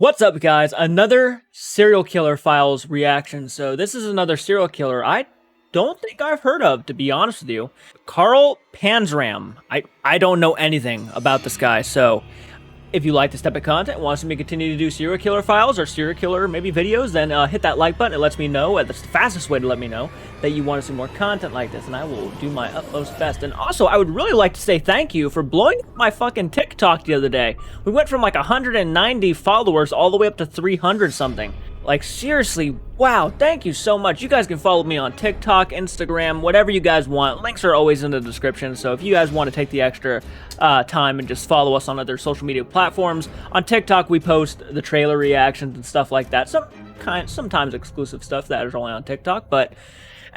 What's up, guys? Another serial killer files reaction. So this is another serial killer I don't think I've heard of, to be honest with you. Carl Panzram. I don't know anything about this guy, so if you like this type of content and want me to continue to do serial killer files or serial killer maybe videos, then hit that like button. It lets me know, that's the fastest way to let me know that you want to see more content like this, and I will do my utmost best. And also, I would really like to say thank you for blowing up my fucking TikTok the other day. We went from like 190 followers all the way up to 300 something. Like, seriously, wow, thank you so much. You guys can follow me on TikTok, Instagram, whatever you guys want. Links are always in the description, so if you guys want to take the extra time and just follow us on other social media platforms. On TikTok, we post the trailer reactions and stuff like that. Sometimes exclusive stuff that is only on TikTok, but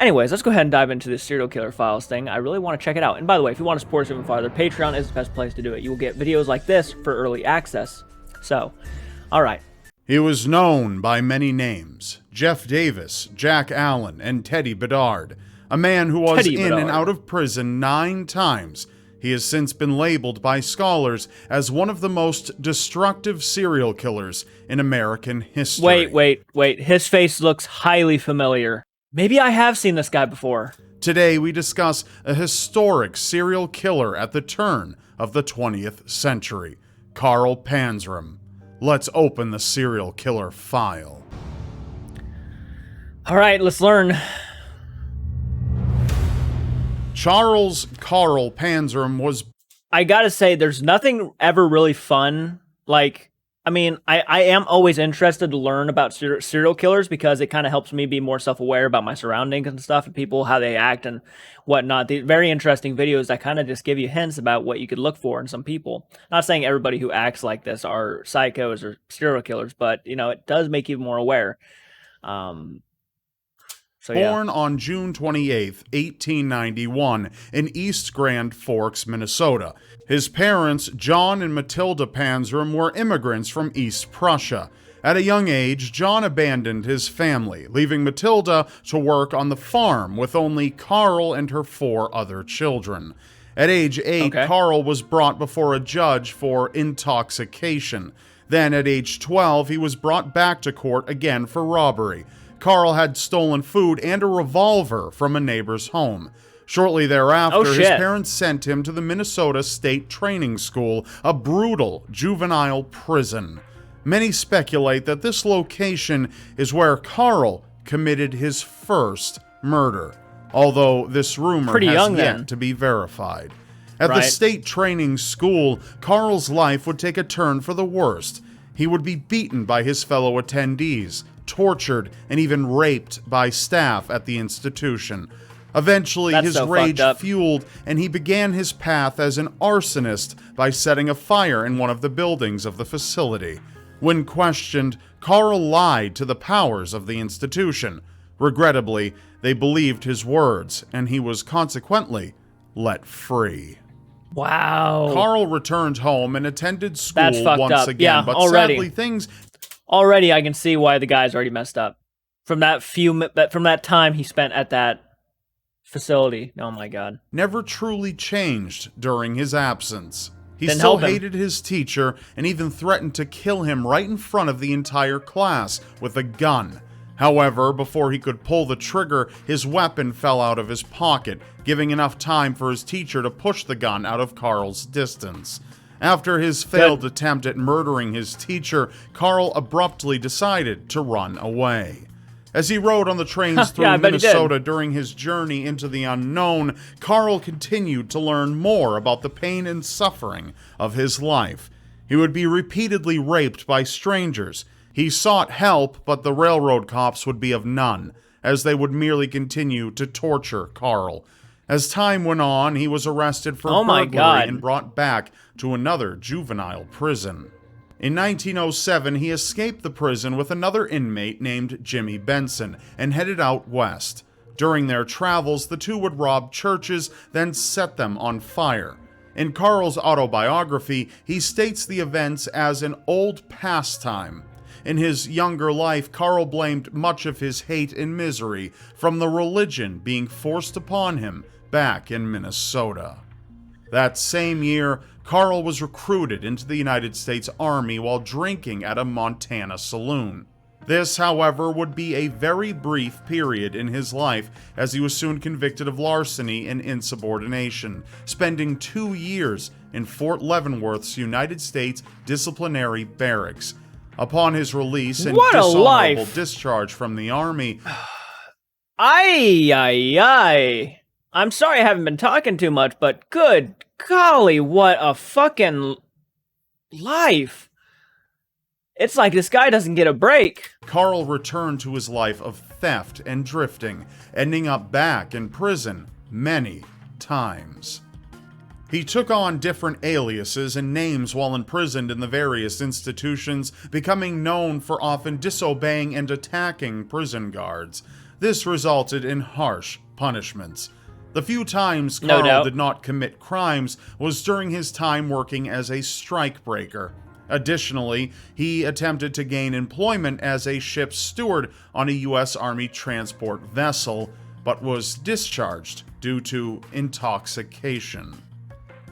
anyways, let's go ahead and dive into this serial killer files thing. I really want to check it out. And by the way, if you want to support us even farther, Patreon is the best place to do it. You will get videos like this for early access. So, all right. He was known by many names: Jeff Davis, Jack Allen, and Teddy Bedard. A man who was in and out of prison 9 times. He has since been labeled by scholars as one of the most destructive serial killers in American history. Wait. His face looks highly familiar. Maybe I have seen this guy before. Today we discuss a historic serial killer at the turn of the 20th century, Carl Panzram. Let's open the serial killer file. All right, let's learn. Charles Carl Panzram was... I gotta say, there's nothing ever really fun. Like, I mean, I am always interested to learn about serial killers because it kind of helps me be more self-aware about my surroundings and stuff and people, how they act and whatnot. The very interesting videos that kind of just give you hints about what you could look for in some people. Not saying everybody who acts like this are psychos or serial killers, but, you know, it does make you more aware. Born on June 28, 1891, in East Grand Forks, Minnesota. His parents, John and Matilda Panzram, were immigrants from East Prussia. At a young age, John abandoned his family, leaving Matilda to work on the farm with only Carl and her 4 other children. At age 8, Carl was brought before a judge for intoxication. Then, at age 12, he was brought back to court again for robbery. Carl had stolen food and a revolver from a neighbor's home. Shortly thereafter, his parents sent him to the Minnesota State Training School, a brutal juvenile prison. Many speculate that this location is where Carl committed his first murder, although this rumor has yet to be verified. At the State Training School, Carl's life would take a turn for the worst. He would be beaten by his fellow attendees, tortured, and even raped by staff at the institution. Eventually, his rage fueled, and he began his path as an arsonist by setting a fire in one of the buildings of the facility. When questioned, Carl lied to the powers of the institution. Regrettably, they believed his words, and he was consequently let free. Wow. Carl returned home and attended school once again, but sadly things... Already, I can see why the guy's already messed up. From that time he spent at that facility. Oh my God. Never truly changed during his absence. He still hated his teacher and even threatened to kill him right in front of the entire class with a gun. However, before he could pull the trigger, his weapon fell out of his pocket, giving enough time for his teacher to push the gun out of Carl's distance. After his failed attempt at murdering his teacher, Carl abruptly decided to run away. As he rode on the trains through Minnesota during his journey into the unknown, Carl continued to learn more about the pain and suffering of his life. He would be repeatedly raped by strangers. He sought help, but the railroad cops would be of none, as they would merely continue to torture Carl. As time went on, he was arrested for burglary and brought back to another juvenile prison. In 1907, he escaped the prison with another inmate named Jimmy Benson and headed out west. During their travels, the two would rob churches, then set them on fire. In Carl's autobiography, he states the events as an old pastime. In his younger life, Carl blamed much of his hate and misery from the religion being forced upon him back in Minnesota. That same year, Carl was recruited into the United States Army while drinking at a Montana saloon. This, however, would be a very brief period in his life, as he was soon convicted of larceny and insubordination, spending 2 years in Fort Leavenworth's United States Disciplinary Barracks. Upon his release and dishonorable discharge from the Army... Ay. I'm sorry I haven't been talking too much, but good golly, what a fucking life. It's like this guy doesn't get a break. Carl returned to his life of theft and drifting, ending up back in prison many times. He took on different aliases and names while imprisoned in the various institutions, becoming known for often disobeying and attacking prison guards. This resulted in harsh punishments. The few times Carl did not commit crimes was during his time working as a strikebreaker. Additionally, he attempted to gain employment as a ship's steward on a U.S. Army transport vessel, but was discharged due to intoxication.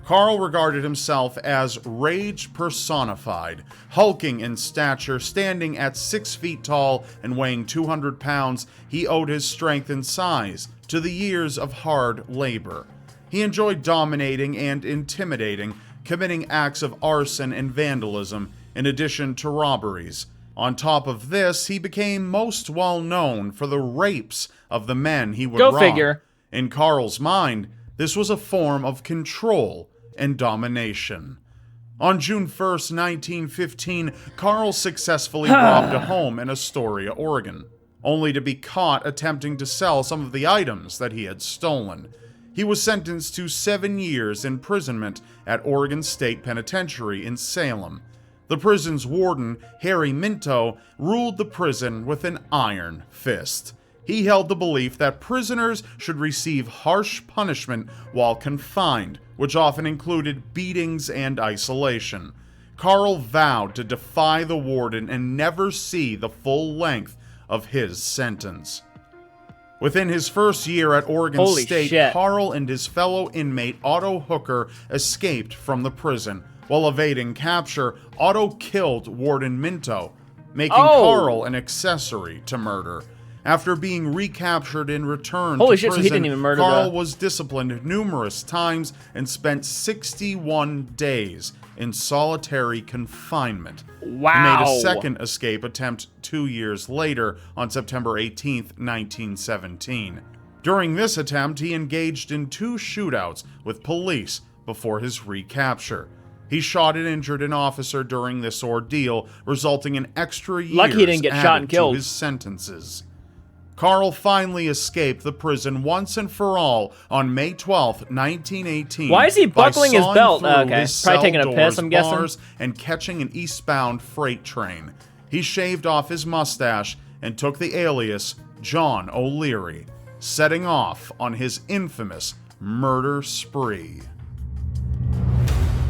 Carl regarded himself as rage personified, hulking in stature, standing at 6 feet tall and weighing 200 pounds. He owed his strength and size to the years of hard labor. He enjoyed dominating and intimidating, committing acts of arson and vandalism, in addition to robberies. On top of this, he became most well known for the rapes of the men he would rob. Go figure. In Carl's mind, this was a form of control and domination. On June 1st, 1915, Carl successfully robbed a home in Astoria, Oregon, only to be caught attempting to sell some of the items that he had stolen. He was sentenced to 7 years imprisonment at Oregon State Penitentiary in Salem. The prison's warden, Harry Minto, ruled the prison with an iron fist. He held the belief that prisoners should receive harsh punishment while confined, which often included beatings and isolation. Carl vowed to defy the warden and never see the full length of his sentence. Within his first year at Oregon State, Carl and his fellow inmate Otto Hooker escaped from the prison. While evading capture, Otto killed Warden Minto, making Carl an accessory to murder. After being recaptured and returned to prison, so he didn't even murder Carl was disciplined numerous times and spent 61 days in solitary confinement. Wow. He made a second escape attempt 2 years later on September 18th, 1917. During this attempt, he engaged in 2 shootouts with police before his recapture. He shot and injured an officer during this ordeal, resulting in extra years Lucky he didn't get shot and killed. to his sentences. Carl finally escaped the prison once and for all on May 12, 1918. Why is he buckling his belt? Okay, his probably taking a piss, cell I'm doors, guessing. bars, and catching an eastbound freight train. He shaved off his mustache and took the alias John O'Leary, setting off on his infamous murder spree.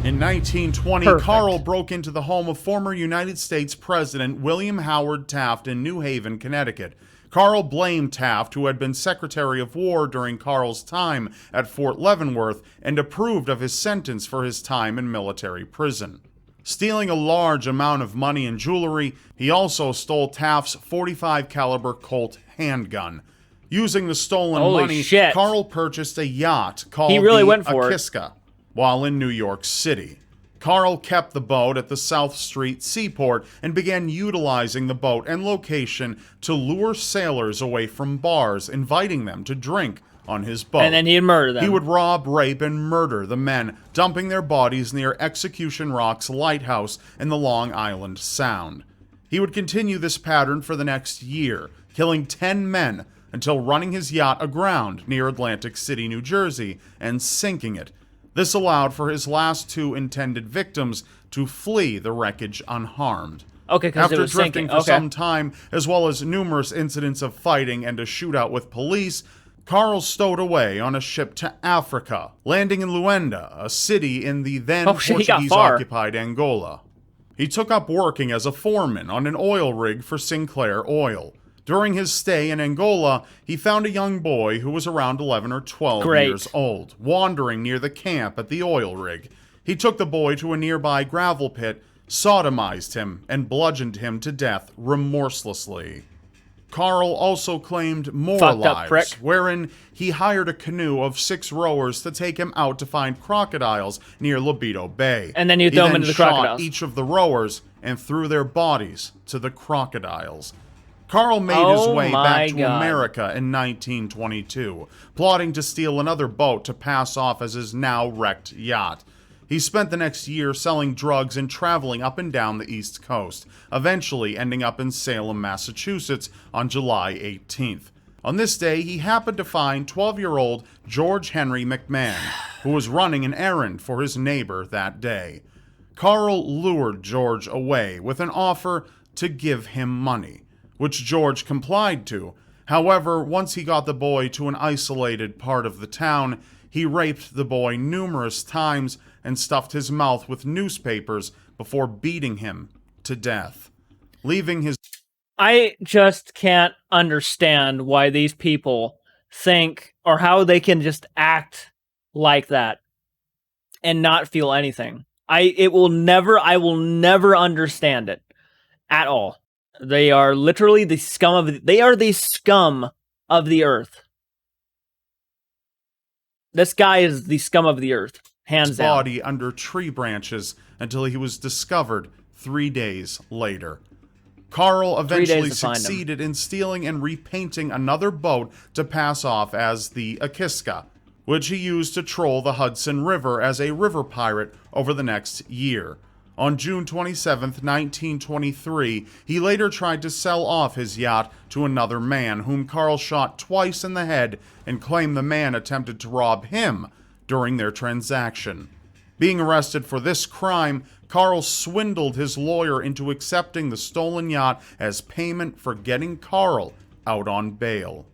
In 1920, Carl broke into the home of former United States President William Howard Taft in New Haven, Connecticut. Carl blamed Taft, who had been Secretary of War during Carl's time at Fort Leavenworth, and approved of his sentence for his time in military prison. Stealing a large amount of money and jewelry, he also stole Taft's .45 caliber Colt handgun. Using the stolen money, Carl purchased a yacht called the Akiska while in New York City. Carl kept the boat at the South Street seaport and began utilizing the boat and location to lure sailors away from bars, inviting them to drink on his boat. And then he'd murder them. He would rob, rape, and murder the men, dumping their bodies near Execution Rock's lighthouse in the Long Island Sound. He would continue this pattern for the next year, killing 10 men until running his yacht aground near Atlantic City, New Jersey, and sinking it. This allowed for his last 2 intended victims to flee the wreckage unharmed. After drifting for some time, as well as numerous incidents of fighting and a shootout with police, Carl stowed away on a ship to Africa, landing in Luanda, a city in the then Portuguese-occupied Angola. He took up working as a foreman on an oil rig for Sinclair Oil. During his stay in Angola, he found a young boy who was around 11 or 12 Great. years old, wandering near the camp at the oil rig. He took the boy to a nearby gravel pit, sodomized him, and bludgeoned him to death remorselessly. Carl also claimed more Fucked up lives, prick. wherein he hired a canoe of 6 rowers to take him out to find crocodiles near Libido Bay. And then you throw him into the shot crocodiles. each of the rowers and threw their bodies to the crocodiles. Carl made his Oh way my back to God. America in 1922, plotting to steal another boat to pass off as his now wrecked yacht. He spent the next year selling drugs and traveling up and down the East Coast, eventually ending up in Salem, Massachusetts on July 18th. On this day, he happened to find 12-year-old George Henry McMahon, who was running an errand for his neighbor that day. Carl lured George away with an offer to give him money, which George complied to. However, once he got the boy to an isolated part of the town, he raped the boy numerous times and stuffed his mouth with newspapers before beating him to death, leaving his... I just can't understand why these people think, or how they can just act like that and not feel anything. I will never understand it at all. They are literally the scum of the earth. This guy is the scum of the earth, hands down. body under tree branches until he was discovered 3 days later. Carl eventually succeeded in stealing and repainting another boat to pass off as the Akiska, which he used to troll the Hudson River as a river pirate over the next year. On June 27, 1923, he later tried to sell off his yacht to another man, whom Carl shot twice in the head and claimed the man attempted to rob him during their transaction. Being arrested for this crime, Carl swindled his lawyer into accepting the stolen yacht as payment for getting Carl out on bail.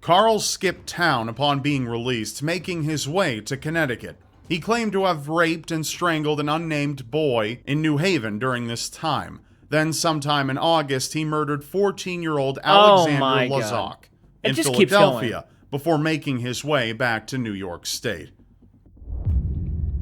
Carl skipped town upon being released, making his way to Connecticut. He claimed to have raped and strangled an unnamed boy in New Haven during this time. Then, sometime in August, he murdered 14-year-old Alexander Lazak in Philadelphia before making his way back to New York State.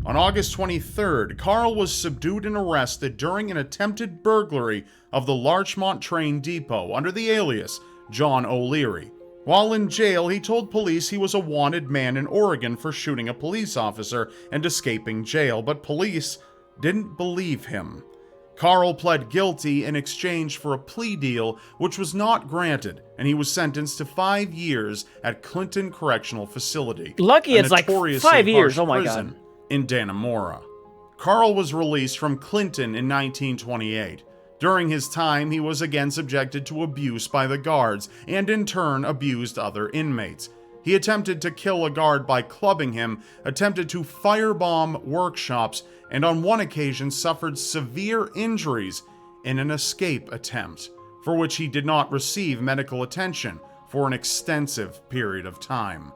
On August 23rd, Carl was subdued and arrested during an attempted burglary of the Larchmont train depot under the alias John O'Leary. While in jail, he told police he was a wanted man in Oregon for shooting a police officer and escaping jail, but police didn't believe him. Carl pled guilty in exchange for a plea deal, which was not granted, and he was sentenced to 5 years at Clinton Correctional Facility. Lucky it's like 5 years, oh my God. In Dannemora. Carl was released from Clinton in 1928. During his time, he was again subjected to abuse by the guards, and in turn abused other inmates. He attempted to kill a guard by clubbing him, attempted to firebomb workshops, and on one occasion suffered severe injuries in an escape attempt, for which he did not receive medical attention for an extensive period of time.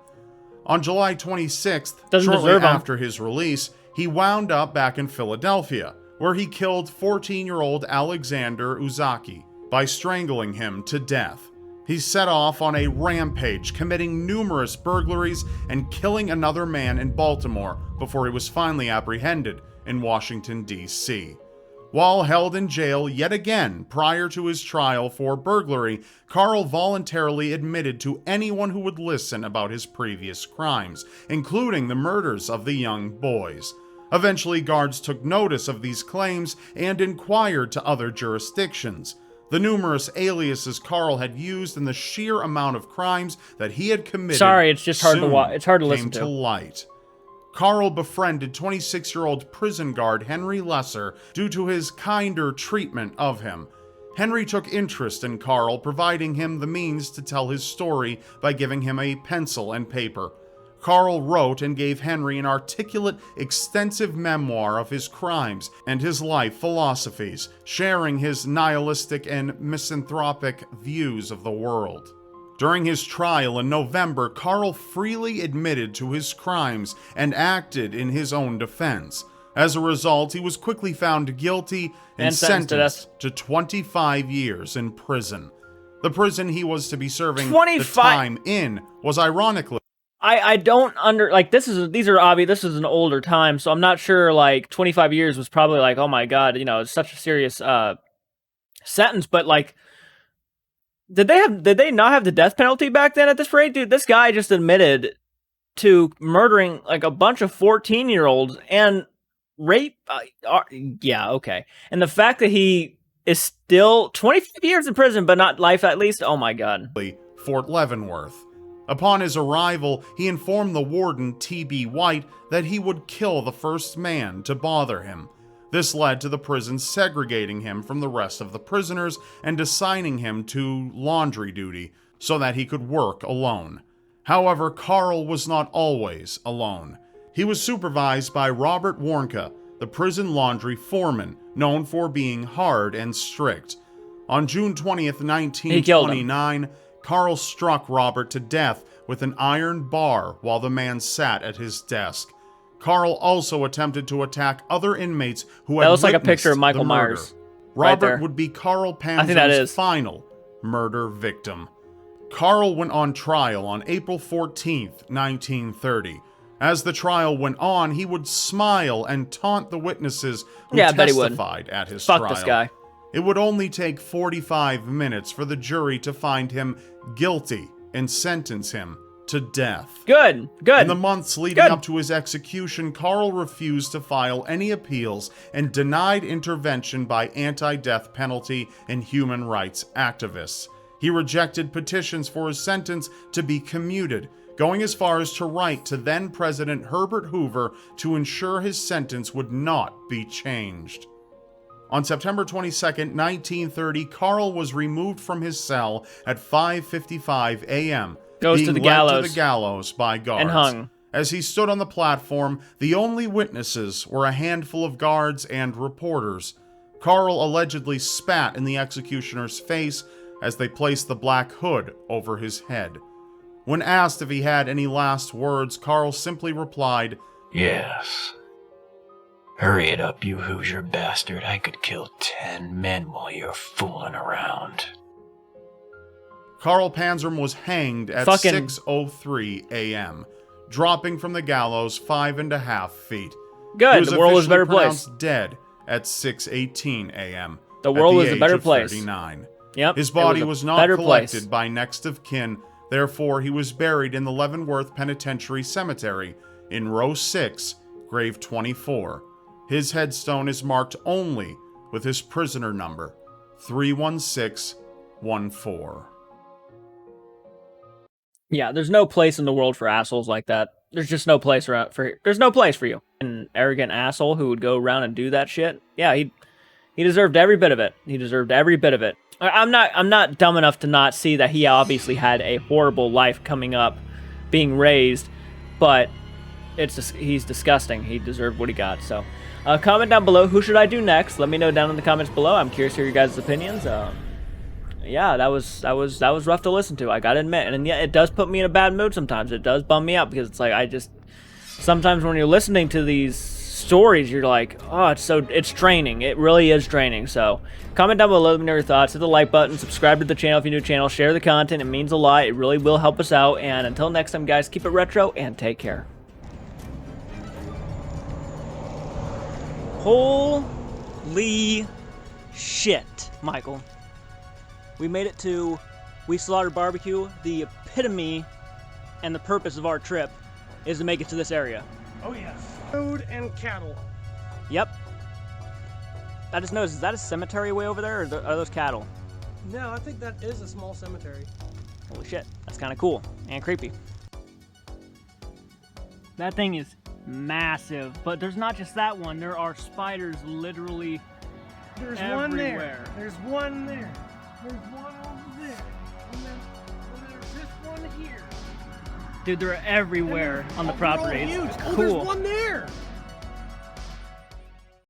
On July 26th, shortly after his release, he wound up back in Philadelphia, where he killed 14-year-old Alexander Uzaki by strangling him to death. He set off on a rampage, committing numerous burglaries and killing another man in Baltimore before he was finally apprehended in Washington, D.C. While held in jail yet again prior to his trial for burglary, Carl voluntarily admitted to anyone who would listen about his previous crimes, including the murders of the young boys. Eventually, guards took notice of these claims and inquired to other jurisdictions. The numerous aliases Carl had used and the sheer amount of crimes that he had committed it's just hard to watch. It's hard to listen to light. Carl befriended 26-year-old prison guard Henry Lesser due to his kinder treatment of him. Henry took interest in Carl, providing him the means to tell his story by giving him a pencil and paper. Carl wrote and gave Henry an articulate, extensive memoir of his crimes and his life philosophies, sharing his nihilistic and misanthropic views of the world. During his trial in November, Carl freely admitted to his crimes and acted in his own defense. As a result, he was quickly found guilty and sentenced to 25 years in prison. The prison he was to be serving 25 the time in was ironically I don't like these are obvious. This is an older time, so I'm not sure like 25 years was probably like, oh my god, you know, it's such a serious sentence, but like did they not have the death penalty back then at this rate? Dude, this guy just admitted to murdering like a bunch of 14-year-olds and rape yeah, okay. And the fact that he is still 25 years in prison but not life at least, oh my god. Fort Leavenworth. Upon his arrival, he informed the warden, T.B. White, that he would kill the first man to bother him. This led to the prison segregating him from the rest of the prisoners and assigning him to laundry duty so that he could work alone. However, Carl was not always alone. He was supervised by Robert Warnke, the prison laundry foreman, known for being hard and strict. On June 20th, 1929, Carl struck Robert to death with an iron bar while the man sat at his desk. Carl also attempted to attack other inmates who had That looks like a witnessed picture of Michael the murder. Myers. Robert Right would be Carl I think that Panzram's is. final murder victim. Carl went on trial on April 14th, 1930. As the trial went on, he would smile and taunt the witnesses who Yeah, I bet he would. testified at his Fuck trial. this guy. It would only take 45 minutes for the jury to find him guilty and sentence him to death. Good. In the months leading Good. up to his execution, Carl refused to file any appeals and denied intervention by anti-death penalty and human rights activists. He rejected petitions for his sentence to be commuted, going as far as to write to then-President Herbert Hoover to ensure his sentence would not be changed. On September 22, 1930, Carl was removed from his cell at 5:55 a.m., Goes being to the led gallows. to the gallows by guards. And hung. As he stood on the platform, the only witnesses were a handful of guards and reporters. Carl allegedly spat in the executioner's face as they placed the black hood over his head. When asked if he had any last words, Carl simply replied, "Yes. Hurry it up, you Hoosier bastard. I could kill 10 men while you're fooling around." Carl Panzram was hanged at 6:03 a.m., dropping from the gallows 5.5 feet. Good. He was The world was a better officially place. pronounced dead at 6:18 a.m. The world at was the a age better of place. 39. Yep. His it body a was not better collected place. by next of kin, therefore he was buried in the Leavenworth Penitentiary Cemetery in row 6, grave 24. His headstone is marked only with his prisoner number, 31614. Yeah, there's no place in the world for assholes like that. There's just no place there's no place for you. An arrogant asshole who would go around and do that shit. Yeah, he deserved every bit of it. He deserved every bit of it. I'm not dumb enough to not see that he obviously had a horrible life coming up, being raised, but he's disgusting. He deserved what he got. So, comment down below. Who should I do next? Let me know down in the comments below. I'm curious to hear your guys' opinions. Yeah, that was rough to listen to, I gotta admit. And yeah, it does put me in a bad mood sometimes. It does bum me out because it's like sometimes when you're listening to these stories, you're like, oh, it's draining. It really is draining. So comment down below, let me know your thoughts. Hit the like button, subscribe to the channel if you're new to the channel, share the content. It means a lot. It really will help us out. And until next time, guys, keep it retro and take care. Holy shit, Michael. We made it to We Slaughtered Barbecue. The epitome and the purpose of our trip is to make it to this area. Oh yes. Food and cattle. Yep. I just noticed, is that a cemetery way over there, or are those cattle? No, I think that is a small cemetery. Holy shit, that's kind of cool and creepy. That thing is massive, but there's not just that one. There are spiders literally There's everywhere. one there. There's one there. There's one over there. And then there's this one here. Dude, they're everywhere on the They're all property. huge. It's Oh, cool. there's one there.